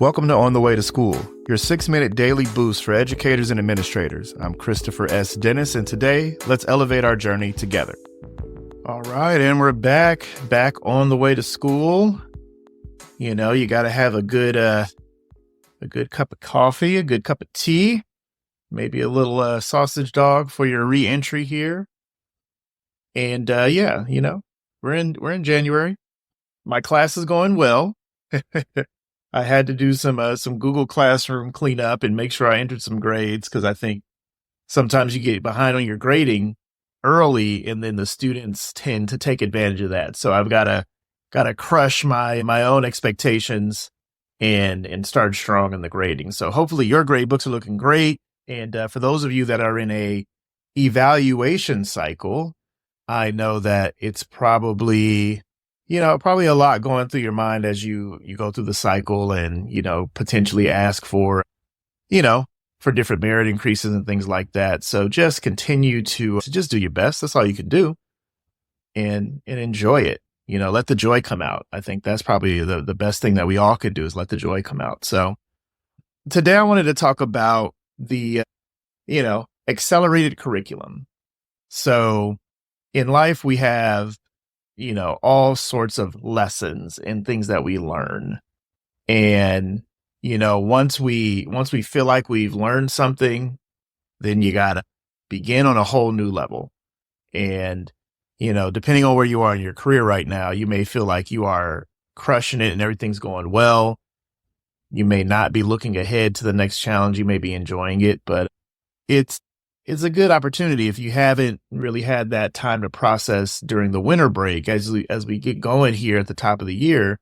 Welcome to On the Way to School, your 6-minute daily boost for educators and administrators. I'm Christopher S. Dennis, and today, let's elevate our journey together. All right, and we're back on the way to school. You know, you got to have a good cup of coffee, a good cup of tea, maybe a little sausage dog for your re-entry here. And we're in January. My class is going well. I had to do some Google Classroom cleanup and make sure I entered some grades, because I think sometimes you get behind on your grading early, and then the students tend to take advantage of that. So I've got to crush my own expectations and start strong in the grading. So hopefully your grade books are looking great. And for those of you that are in a evaluation cycle, I know that it's probably a lot going through your mind as you go through the cycle and, potentially ask for different merit increases and things like that. So just continue to just do your best. That's all you can do, and enjoy it. Let the joy come out. I think that's probably the best thing that we all could do, is let the joy come out. So today I wanted to talk about the, accelerated curriculum. So in life, we have all sorts of lessons and things that we learn. And, once we feel like we've learned something, then you got to begin on a whole new level. And, depending on where you are in your career right now, you may feel like you are crushing it and everything's going well. You may not be looking ahead to the next challenge. You may be enjoying it, but it's a good opportunity if you haven't really had that time to process during the winter break. As we get going here at the top of the year,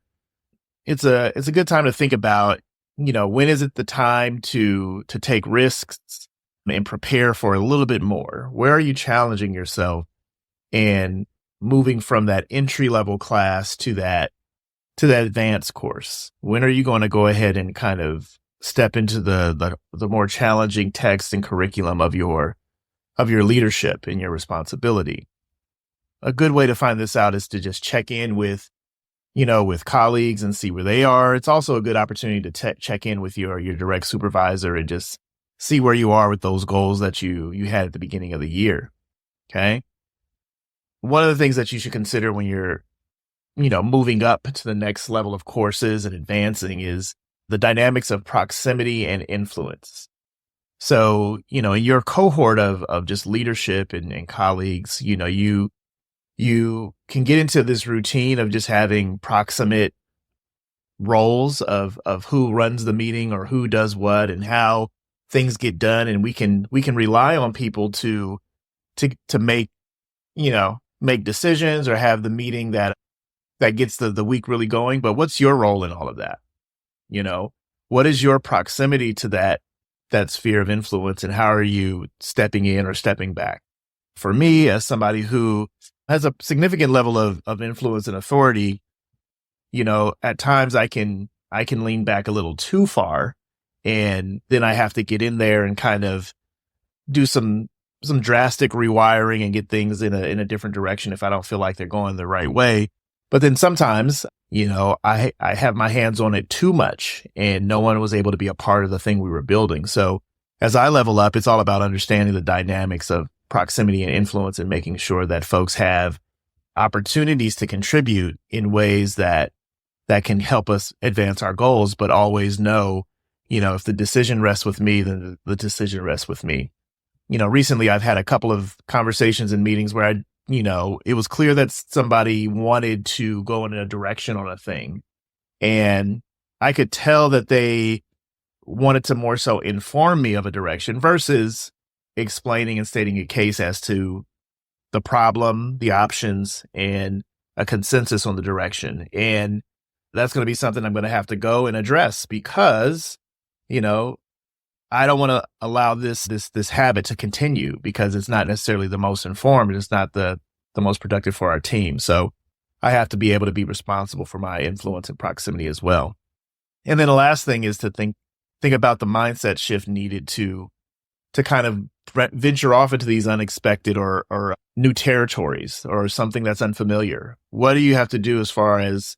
it's a good time to think about, when is it the time to take risks and prepare for a little bit more? Where are you challenging yourself and moving from that entry level class to that advanced course? When are you going to go ahead and kind of step into the more challenging text and curriculum of your leadership and your responsibility? A good way to find this out is to just check in with colleagues and see where they are. It's also a good opportunity to check in with your direct supervisor and just see where you are with those goals that you had at the beginning of the year. Okay. One of the things that you should consider when you're, moving up to the next level of courses and advancing is the dynamics of proximity and influence. So, in your cohort of just leadership and colleagues, you can get into this routine of just having proximate roles of who runs the meeting or who does what and how things get done. And we can rely on people to make decisions or have the meeting that gets the week really going. But what's your role in all of that? What is your proximity to that sphere of influence, and how are you stepping in or stepping back? For me, as somebody who has a significant level of influence and authority, at times I can lean back a little too far, and then I have to get in there and kind of do some drastic rewiring and get things in a different direction if I don't feel like they're going the right way. But then sometimes, I have my hands on it too much, and no one was able to be a part of the thing we were building. So as I level up, it's all about understanding the dynamics of proximity and influence and making sure that folks have opportunities to contribute in ways that can help us advance our goals, but always know, if the decision rests with me, then the decision rests with me. Recently I've had a couple of conversations and meetings where it was clear that somebody wanted to go in a direction on a thing. And I could tell that they wanted to more so inform me of a direction versus explaining and stating a case as to the problem, the options, and a consensus on the direction. And that's going to be something I'm going to have to go and address, because, I don't want to allow this habit to continue, because it's not necessarily the most informed. It's not the most productive for our team. So I have to be able to be responsible for my influence and proximity as well. And then the last thing is to think about the mindset shift needed to kind of venture off into these unexpected or new territories or something that's unfamiliar. What do you have to do as far as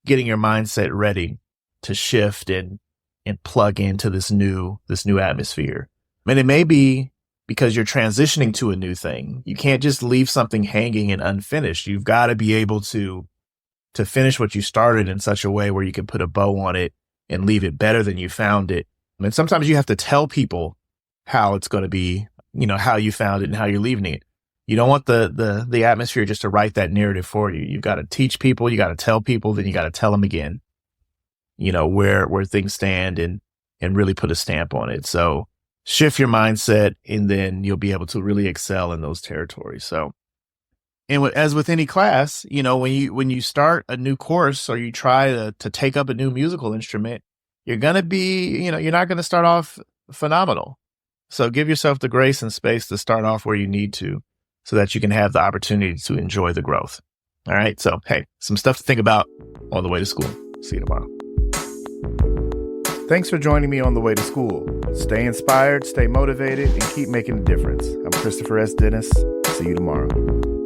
getting your mindset ready to shift and and plug into this new atmosphere. And it may be because you're transitioning to a new thing. You can't just leave something hanging and unfinished. You've got to be able to finish what you started in such a way where you can put a bow on it and leave it better than you found it. I mean, sometimes you have to tell people how it's going to be, how you found it and how you're leaving it. You don't want the atmosphere just to write that narrative for you. You've got to teach people, you got to tell people, then you got to tell them again, where things stand and really put a stamp on it. So shift your mindset, and then you'll be able to really excel in those territories. So, and as with any class, when you start a new course or you try to take up a new musical instrument, you're going to be, you're not going to start off phenomenal. So give yourself the grace and space to start off where you need to, so that you can have the opportunity to enjoy the growth. All right. So, hey, some stuff to think about on the way to school. See you tomorrow. Thanks for joining me on the way to school. Stay inspired, stay motivated, and keep making a difference. I'm Christopher S. Dennis. See you tomorrow.